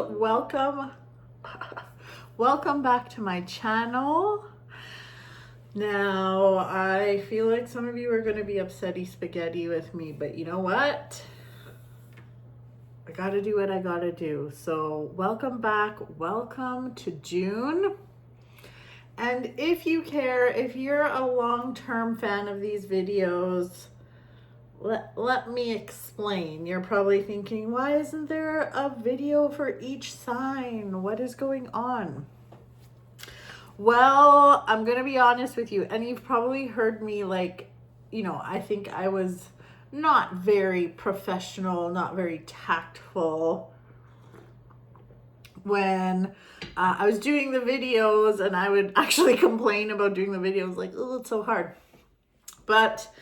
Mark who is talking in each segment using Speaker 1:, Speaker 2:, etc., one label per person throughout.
Speaker 1: welcome welcome back to my channel. Now I feel like some of you are going to be upsetty spaghetti with me, but you know what, I gotta do what I gotta do. So welcome back, welcome to June. And if you care, if you're a long-term fan of these videos, let me explain. You're probably thinking, why isn't there a video for each sign? What is going on? Well, I'm gonna be honest with you, and you've probably heard me, like, you know, I think I was not very professional, not very tactful when I was doing the videos, and I would actually complain about doing the videos, like, oh, it's so hard. But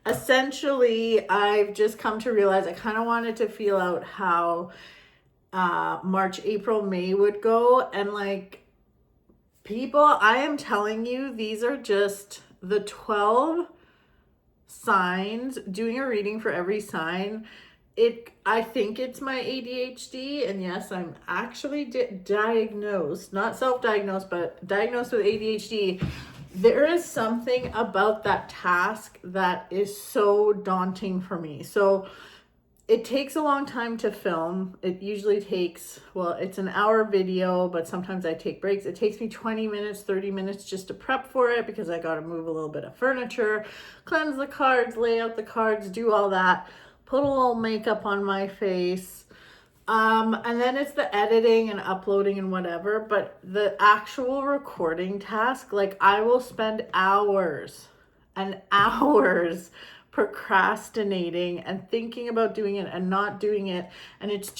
Speaker 1: essentially, I've just come to realize I kind of wanted to feel out how March, April, May would go. And like, people, I am telling you, these are just the 12 signs, doing a reading for every sign. I think it's my ADHD, and yes, I'm actually diagnosed, not self-diagnosed, but diagnosed with ADHD. There is something about that task that is so daunting for me. So it takes a long time to film. It usually takes, well, it's an hour video, but sometimes I take breaks. It takes me 20 minutes, 30 minutes just to prep for it, because I got to move a little bit of furniture, cleanse the cards, lay out the cards, do all that, put a little makeup on my face. And then it's the editing and uploading and whatever, but the actual recording task, like, I will spend hours and hours procrastinating and thinking about doing it and not doing it. And it's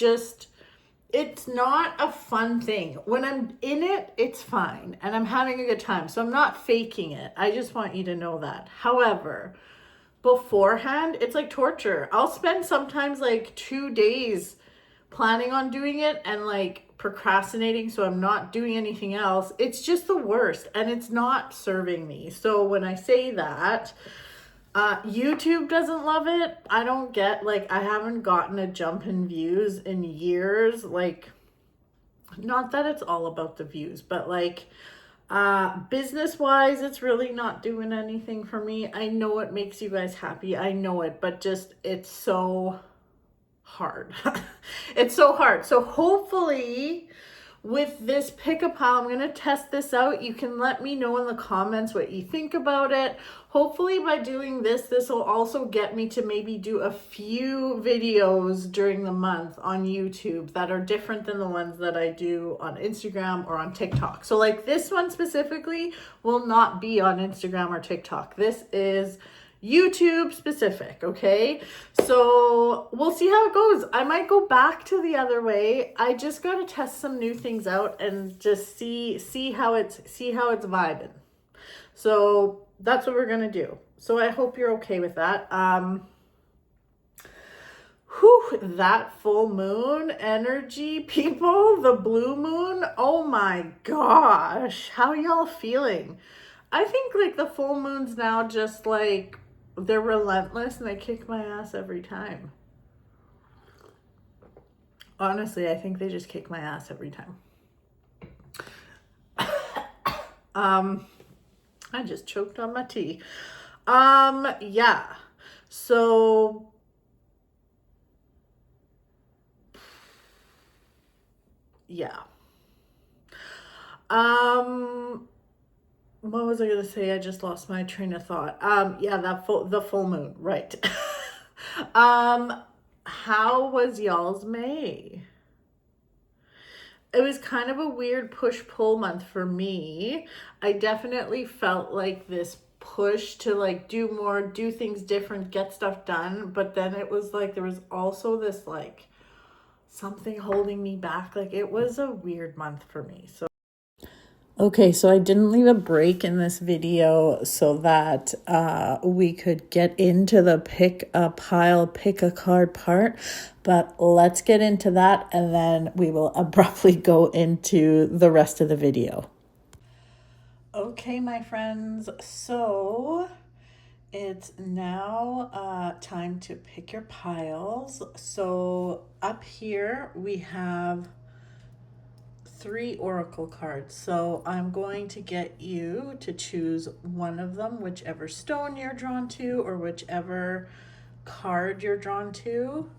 Speaker 1: not a fun thing. When I'm in it, it's fine and I'm having a good time. So I'm not faking it. I just want you to know that. However, beforehand, it's like torture. I'll spend sometimes like 2 days planning on doing it and like procrastinating, so I'm not doing anything else. It's just the worst, and it's not serving me. So when I say that, YouTube doesn't love it. I don't get, like, I haven't gotten a jump in views in years. Like, not that it's all about the views, but like, business wise, it's really not doing anything for me. I know it makes you guys happy, I know it, but just, it's so hard. It's so hard. So hopefully with this pick a pile, I'm going to test this out. You can let me know in the comments what you think about it. Hopefully by doing this will also get me to maybe do a few videos during the month on YouTube that are different than the ones that I do on Instagram or on TikTok. So like this one specifically will not be on Instagram or TikTok. This is YouTube specific, okay? So we'll see how it goes. I might go back to the other way. I just got to test some new things out and just see how it's vibing. So that's what we're gonna do. So I hope you're okay with that. That full moon energy, people, the blue moon, oh my gosh, how y'all feeling? I think like the full moons now, just like, they're relentless and they kick my ass every time. Honestly, I think they just kick my ass every time. I just choked on my tea. Yeah. So yeah. What was I gonna say? I just lost my train of thought. Yeah, the full moon, right. How was y'all's May? It was kind of a weird push-pull month for me. I definitely felt like this push to like do more, do things different, get stuff done, but then it was like there was also this like something holding me back. Like, it was a weird month for me. So okay, so I didn't leave a break in this video so that we could get into the pick a pile, pick a card part, but let's get into that and then we will abruptly go into the rest of the video. Okay, my friends, so it's now time to pick your piles. So up here we have 3 oracle cards. So I'm going to get you to choose one of them, whichever stone you're drawn to or whichever card you're drawn to.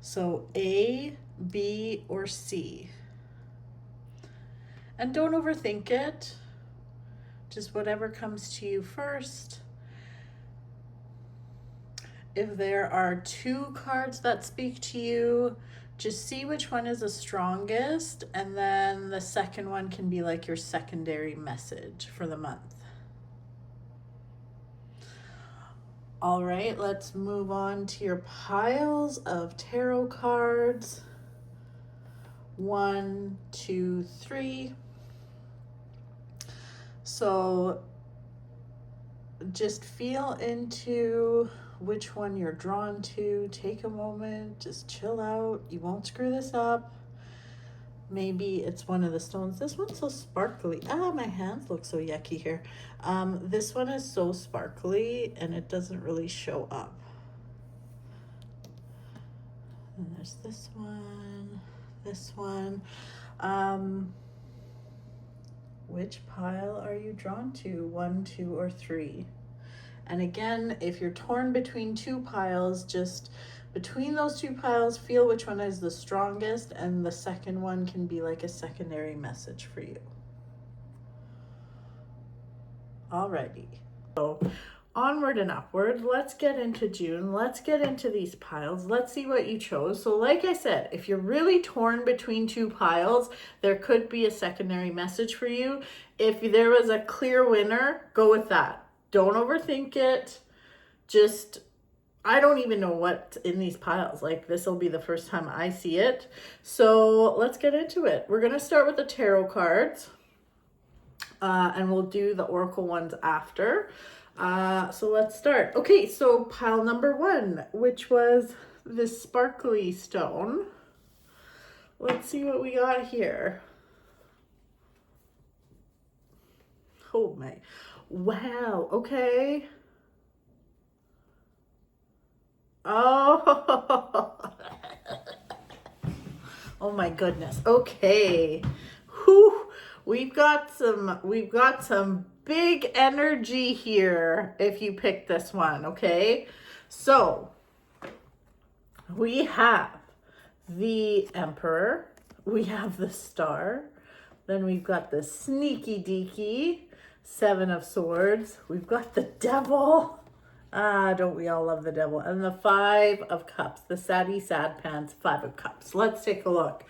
Speaker 1: So A, B, or C. And don't overthink it. Just whatever comes to you first. If there are 2 cards that speak to you, just see which one is the strongest, and then the second one can be like your secondary message for the month. All right, let's move on to your piles of tarot cards. 1, 2, 3. So just feel into which one you're drawn to. Take a moment, just chill out. You won't screw this up. Maybe it's one of the stones. This one's so sparkly. Ah, my hands look so yucky here. This one is so sparkly and it doesn't really show up. And there's this one, this one. Which pile are you drawn to? 1, 2, or 3? And again, if you're torn between 2 piles, just between those 2 piles, feel which one is the strongest, and the second one can be like a secondary message for you. Alrighty. So onward and upward, let's get into June. Let's get into these piles. Let's see what you chose. So like I said, if you're really torn between 2 piles, there could be a secondary message for you. If there was a clear winner, go with that. Don't overthink it. Just, I don't even know what's in these piles. Like, this will be the first time I see it. So let's get into it. We're going to start with the tarot cards. And we'll do the oracle ones after. So let's start. Okay, so pile number 1, which was this sparkly stone. Let's see what we got here. Oh my, wow, okay. Oh, oh my goodness. Okay. Whew. We've got some big energy here if you pick this one, okay? So, we have the Emperor, we have the Star, then we've got the Sneaky Deaky, 7 of Swords, we've got the Devil, don't we all love the Devil, and the 5 of Cups, the Saddy Sad Pants 5 of Cups. Let's take a look.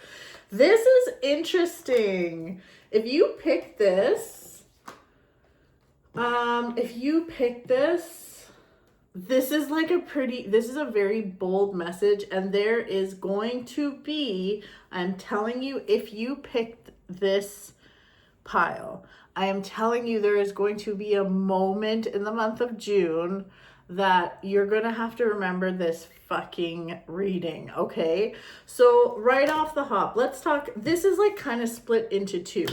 Speaker 1: This is interesting. If you pick this, this is like this is a very bold message, and there is going to be, I'm telling you, if you picked this pile, I am telling you there is going to be a moment in the month of June that you're going to have to remember this fucking reading, okay? So right off the hop, let's talk, this is like kind of split into 2.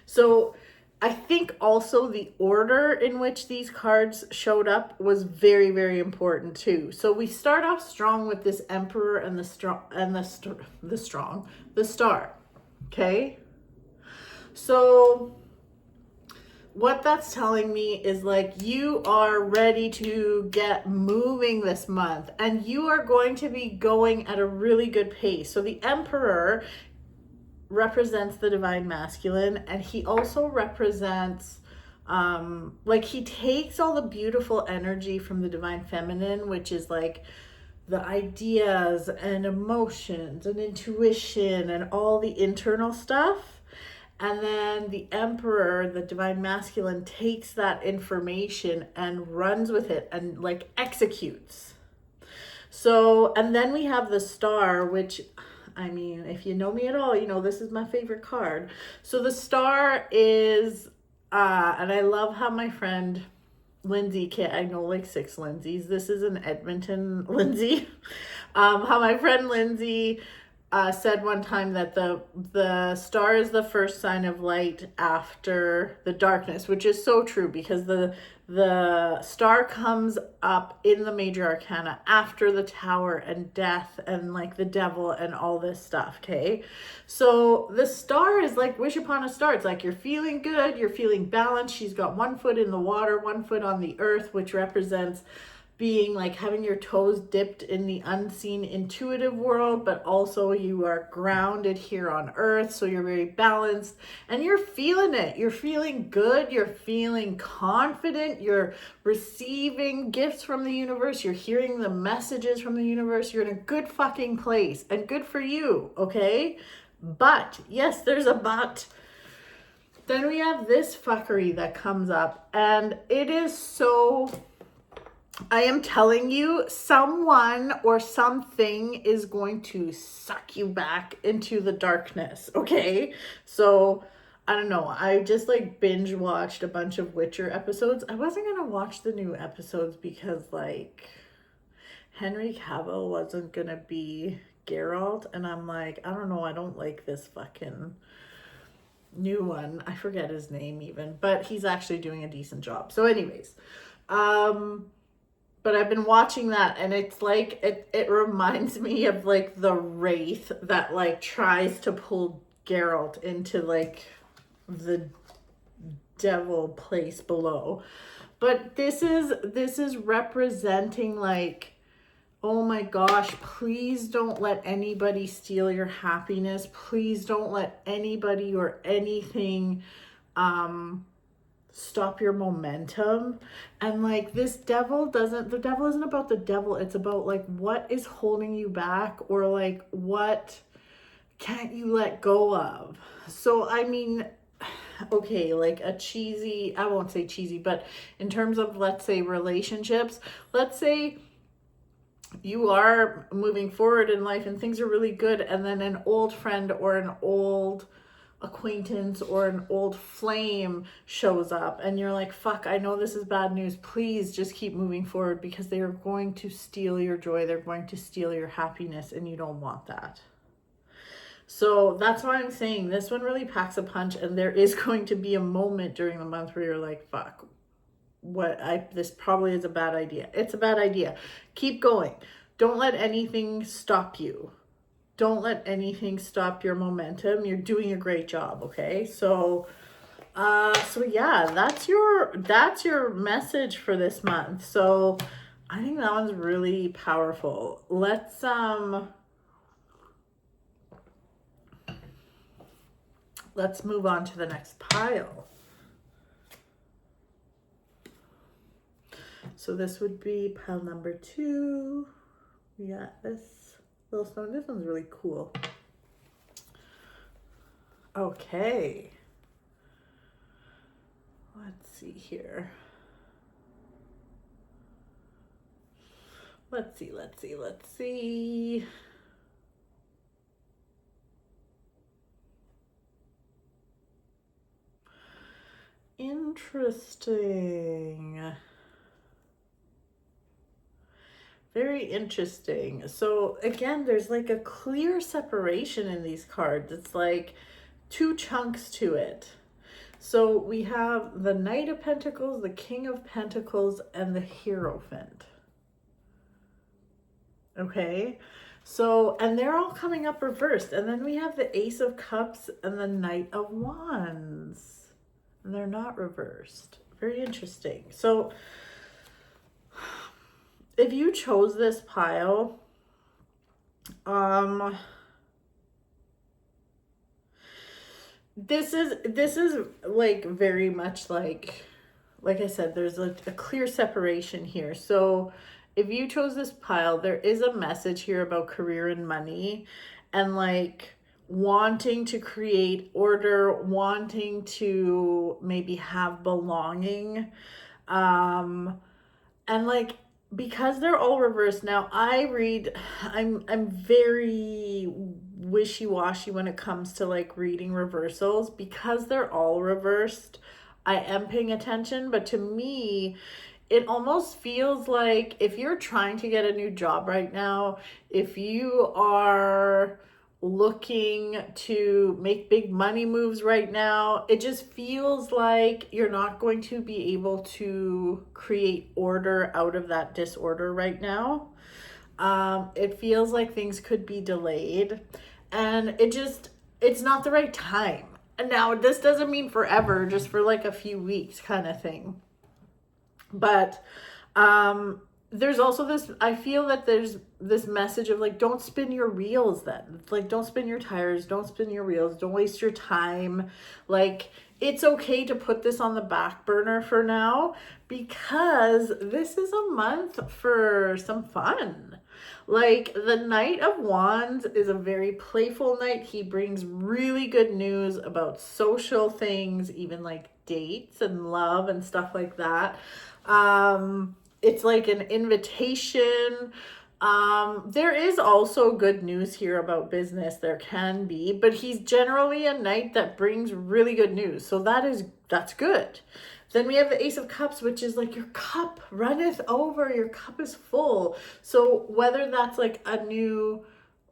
Speaker 1: So I think also the order in which these cards showed up was very, very important too. So we start off strong with this Emperor and the Star, okay? So what that's telling me is like you are ready to get moving this month, and you are going to be going at a really good pace. So the Emperor represents the divine masculine, and he also represents like he takes all the beautiful energy from the divine feminine, which is like the ideas and emotions and intuition and all the internal stuff. And then the Emperor, the divine masculine, takes that information and runs with it and like executes. So, and then we have the Star, which, I mean, if you know me at all, you know this is my favorite card. So the Star is, and I love how my friend Lindsay, I know like 6 Lindsays. This is an Edmonton Lindsay. How my friend Lindsay said one time that the star is the first sign of light after the darkness, which is so true, because the star comes up in the major arcana after the tower and death and like the devil and all this stuff. Okay, so the star is like wish upon a star. It's like you're feeling good, you're feeling balanced. She's got one foot in the water, one foot on the earth, which represents being like having your toes dipped in the unseen intuitive world, but also you are grounded here on earth, so you're very balanced and you're feeling it. You're feeling good, you're feeling confident, you're receiving gifts from the universe, you're hearing the messages from the universe, you're in a good fucking place, and good for you. Okay, but yes, there's a but. Then we have this fuckery that comes up, and it is so, I am telling you, someone or something is going to suck you back into the darkness, okay? So, I don't know. I just like binge watched a bunch of Witcher episodes. I wasn't going to watch the new episodes because like Henry Cavill wasn't going to be Geralt. And I'm like, I don't know. I don't like this fucking new one. I forget his name even, but he's actually doing a decent job. So anyways, but I've been watching that, and it's like, it reminds me of like the wraith that like tries to pull Geralt into like the devil place below. But this is representing like, oh my gosh, please don't let anybody steal your happiness. Please don't let anybody or anything stop your momentum. And like the devil isn't about the devil, it's about like what is holding you back, or like what can't you let go of. So I mean, okay, like a cheesy, I won't say cheesy, but in terms of, let's say, relationships, let's say you are moving forward in life and things are really good, and then an old friend or an old acquaintance or an old flame shows up, and you're like, fuck, I know this is bad news, please just keep moving forward, because they are going to steal your joy, they're going to steal your happiness, and you don't want that. So that's why I'm saying this one really packs a punch, and there is going to be a moment during the month where you're like, fuck, this probably is a bad idea. It's a bad idea. Keep going. Don't let anything stop you. Don't let anything stop your momentum. You're doing a great job, okay? So yeah, that's your message for this month. So I think that one's really powerful. Let's move on to the next pile. So this would be pile number 2. We got this little stone. This one's really cool. Okay. Let's see here. Let's see. Interesting. Very interesting. So again, there's like a clear separation in these cards. It's like 2 chunks to it. So we have the Knight of Pentacles, the King of Pentacles, and the Hierophant. Okay, so, and they're all coming up reversed. And then we have the Ace of Cups and the Knight of Wands, and they're not reversed. Very interesting. So if you chose this pile, this is like very much like I said, there's a clear separation here. So if you chose this pile, there is a message here about career and money, and like wanting to create order, wanting to maybe have belonging, and like, because they're all reversed. Now I'm very wishy-washy when it comes to like reading reversals, because they're all reversed. I am paying attention, but to me, it almost feels like if you're trying to get a new job right now, if you are looking to make big money moves right now. It just feels like you're not going to be able to create order out of that disorder right now. It feels like things could be delayed, and it's not the right time. And now this doesn't mean forever, just for like a few weeks kind of thing. But there's also this, I feel that there's this message of like, don't spin your reels then. Like, don't spin your tires, don't spin your reels, don't waste your time. Like, it's okay to put this on the back burner for now, because this is a month for some fun. Like, the Knight of Wands is a very playful knight. He brings really good news about social things, even like dates and love and stuff like that. It's like an invitation. There is also good news here about business. There can be, but he's generally a knight that brings really good news. So that's good. Then we have the Ace of Cups, which is like your cup runneth over, your cup is full. So whether that's like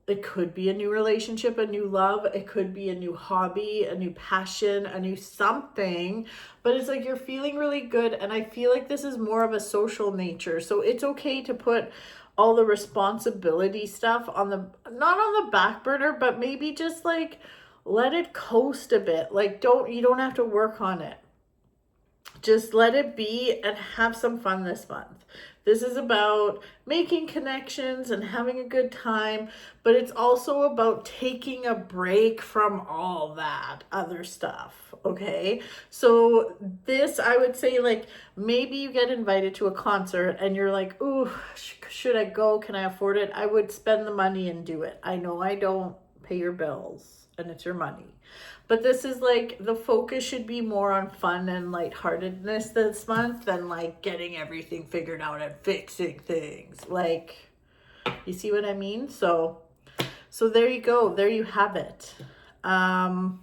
Speaker 1: it could be a new relationship, a new love, it could be a new hobby, a new passion, a new something, but it's like you're feeling really good. And I feel like this is more of a social nature. So it's okay to put all the responsibility stuff not on the back burner, but maybe just like let it coast a bit. Like, you don't have to work on it. Just let it be and have some fun this month. This is about making connections and having a good time, but it's also about taking a break from all that other stuff, okay? So this, I would say, like, maybe you get invited to a concert and you're like, ooh, should I go? Can I afford it? I would spend the money and do it. I know I don't pay your bills and it's your money. But this is like, the focus should be more on fun and lightheartedness this month than like getting everything figured out and fixing things. Like, you see what I mean? So there you go. There you have it. That's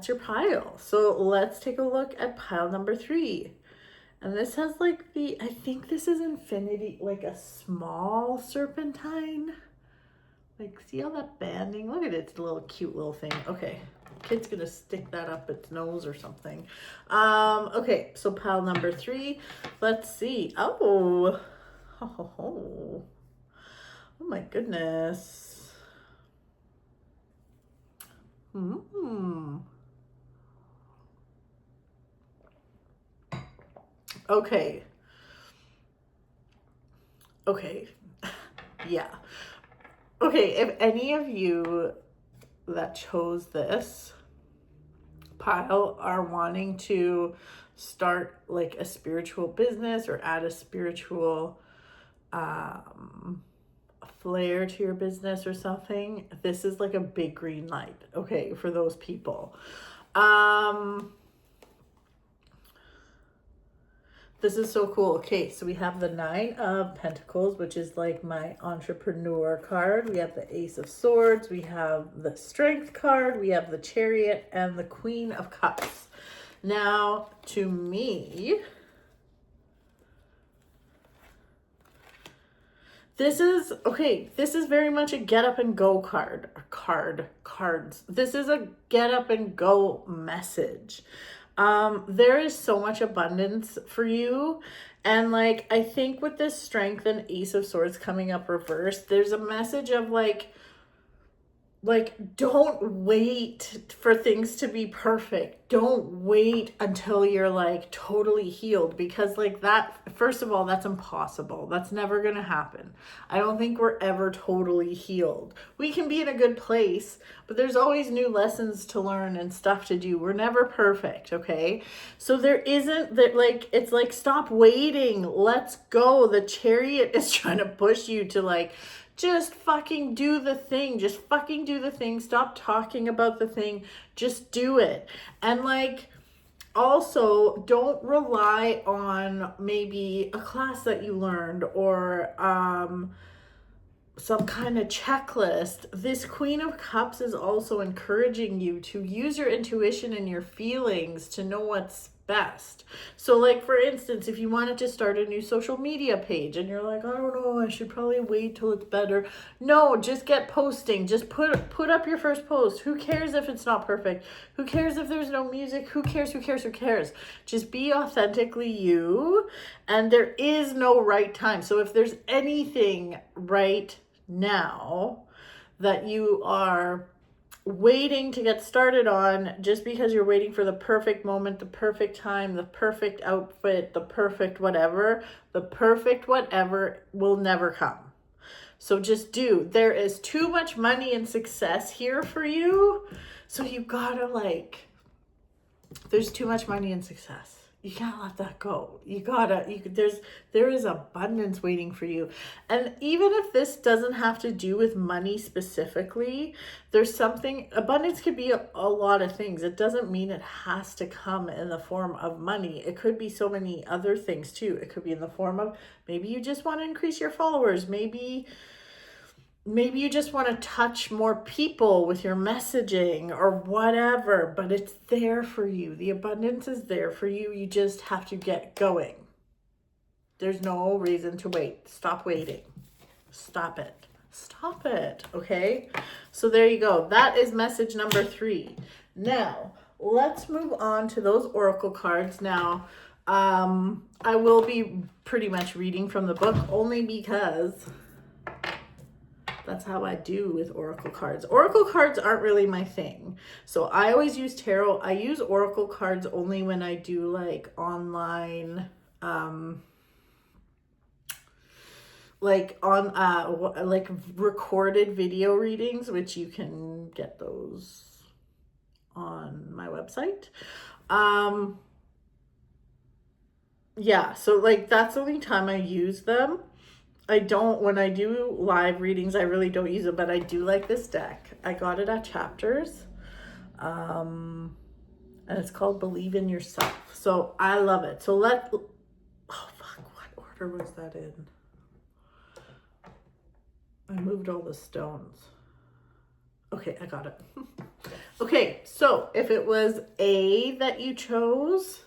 Speaker 1: your pile. So let's take a look at pile number 3. And this has like I think this is infinity, like a small serpentine. Like, see all that banding? Look at it, it's a little cute little thing. Okay, kid's gonna stick that up its nose or something. Okay, so pile number 3. Let's see. Oh my goodness. Okay. Yeah. Okay, if any of you that chose this pile are wanting to start like a spiritual business or add a spiritual flair to your business or something, this is like a big green light, okay, for those people. This is so cool. Okay, so we have the 9 of Pentacles, which is like my entrepreneur card. We have the Ace of Swords. We have the Strength card. We have the Chariot and the Queen of Cups. Now, to me, this is very much a get up and go cards. This is a get up and go message. There is so much abundance for you. And like, I think with this Strength and Ace of Swords coming up reversed, there's a message of like, don't wait for things to be perfect. Don't wait until you're like totally healed, because like that, first of all, that's impossible. That's never going to happen. I don't think we're ever totally healed. We can be in a good place, but there's always new lessons to learn and stuff to do. We're never perfect. Okay. So there isn't that, like, it's like, stop waiting. Let's go. The Chariot is trying to push you to like, just fucking do the thing. Just fucking do the thing. Stop talking about the thing. Just do it. And like, also don't rely on maybe a class that you learned or some kind of checklist. This Queen of Cups is also encouraging you to use your intuition and your feelings to know what's best. So like, for instance, if you wanted to start a new social media page and you're like, I don't know, I should probably wait till it's better. No, just get posting. Just put up your first post. Who cares if it's not perfect? Who cares if there's no music? Who cares? Who cares? Who cares? Just be authentically you, and there is no right time. So if there's anything right now that you are waiting to get started on, just because you're waiting for the perfect moment, the perfect time, the perfect outfit, the perfect whatever will never come. So just do. There is too much money and success here for you. So you gotta there's too much money and success. You can't let that go. There is abundance waiting for you. And even if this doesn't have to do with money specifically, abundance could be a lot of things. It doesn't mean it has to come in the form of money. It could be so many other things too. It could be in the form of, maybe you just want to increase your followers. Maybe you just want to touch more people with your messaging or whatever, but it's there for you. The abundance is there for you. You just have to get going. There's no reason to wait. Stop waiting. Stop it. Stop it. Okay? So there you go. That is message number 3. Now, let's move on to those oracle cards. Now, I will be pretty much reading from the book only because that's how I do with oracle cards. Oracle cards aren't really my thing. So I always use tarot. I use oracle cards only when I do like online, like recorded video readings, which you can get those on my website. Yeah, so like that's the only time I use them. When I do live readings, I really don't use it, but I do like this deck. I got it at Chapters. And it's called Believe in Yourself. So I love it. So what order was that in? I moved all the stones. Okay, I got it. Okay, so if it was A that you chose,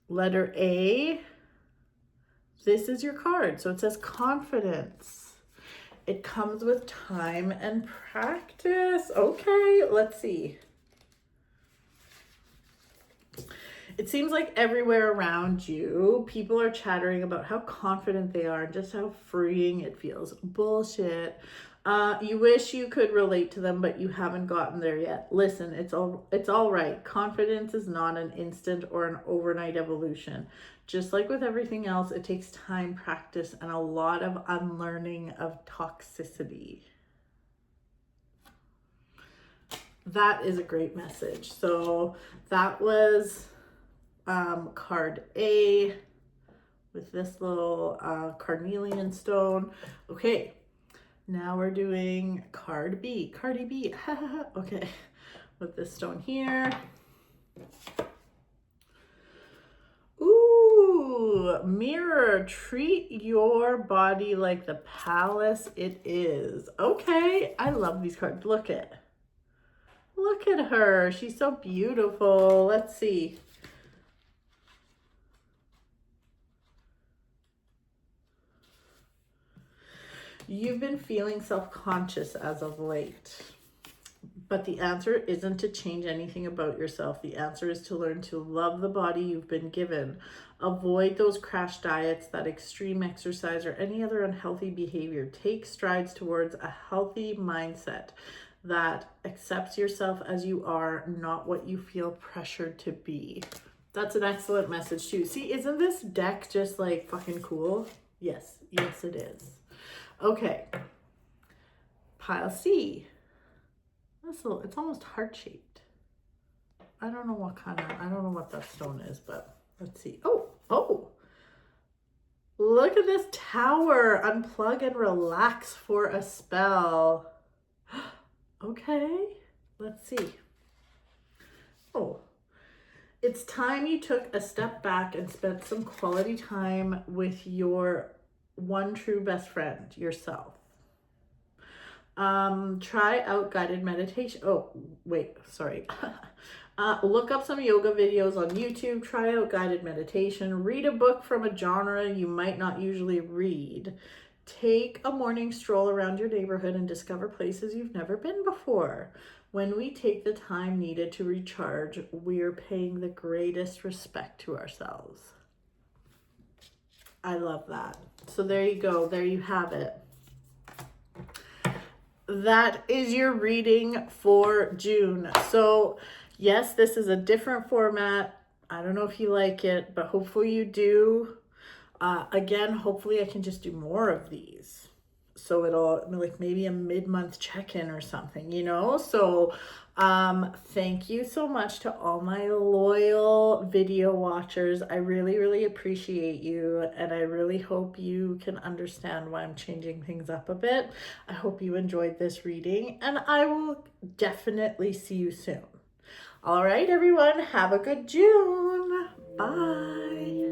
Speaker 1: letter A, this is your card. So it says confidence. It comes with time and practice. Okay, let's see. It seems like everywhere around you, people are chattering about how confident they are and just how freeing it feels. Bullshit. You wish you could relate to them, but you haven't gotten there yet. Listen, it's all right. Confidence is not an instant or an overnight evolution. Just like with everything else, it takes time, practice, and a lot of unlearning of toxicity. That is a great message. So that was card A with this little carnelian stone. Okay, now we're doing card B. Cardi B. Okay, with this stone here. Ooh, mirror, treat your body like the palace it is. Okay, I love these cards. Look at her. She's so beautiful. Let's see. You've been feeling self-conscious as of late. But the answer isn't to change anything about yourself. The answer is to learn to love the body you've been given. Avoid those crash diets, that extreme exercise, or any other unhealthy behavior. Take strides towards a healthy mindset that accepts yourself as you are, not what you feel pressured to be. That's an excellent message too. See, isn't this deck just like fucking cool? Yes, yes it is. Okay, pile C. It's almost heart-shaped. I don't know what that stone is, but let's see. Oh, look at this tower. Unplug and relax for a spell. Okay, let's see. Oh, it's time you took a step back and spent some quality time with your one true best friend, yourself. Try out guided meditation. Oh, wait, sorry. Look up some yoga videos on YouTube, try out guided meditation, read a book from a genre you might not usually read. Take a morning stroll around your neighborhood and discover places you've never been before. When we take the time needed to recharge, we're paying the greatest respect to ourselves. I love that. So there you go. There you have it. That is your reading for June. So yes, this is a different format. I don't know if you like it, but hopefully you do. Again, hopefully I can just do more of these. So it'll like maybe a mid-month check-in or something, you know? So thank you so much to all my loyal video watchers. I really, really appreciate you. And I really hope you can understand why I'm changing things up a bit. I hope you enjoyed this reading and I will definitely see you soon. All right, everyone, have a good June. Bye.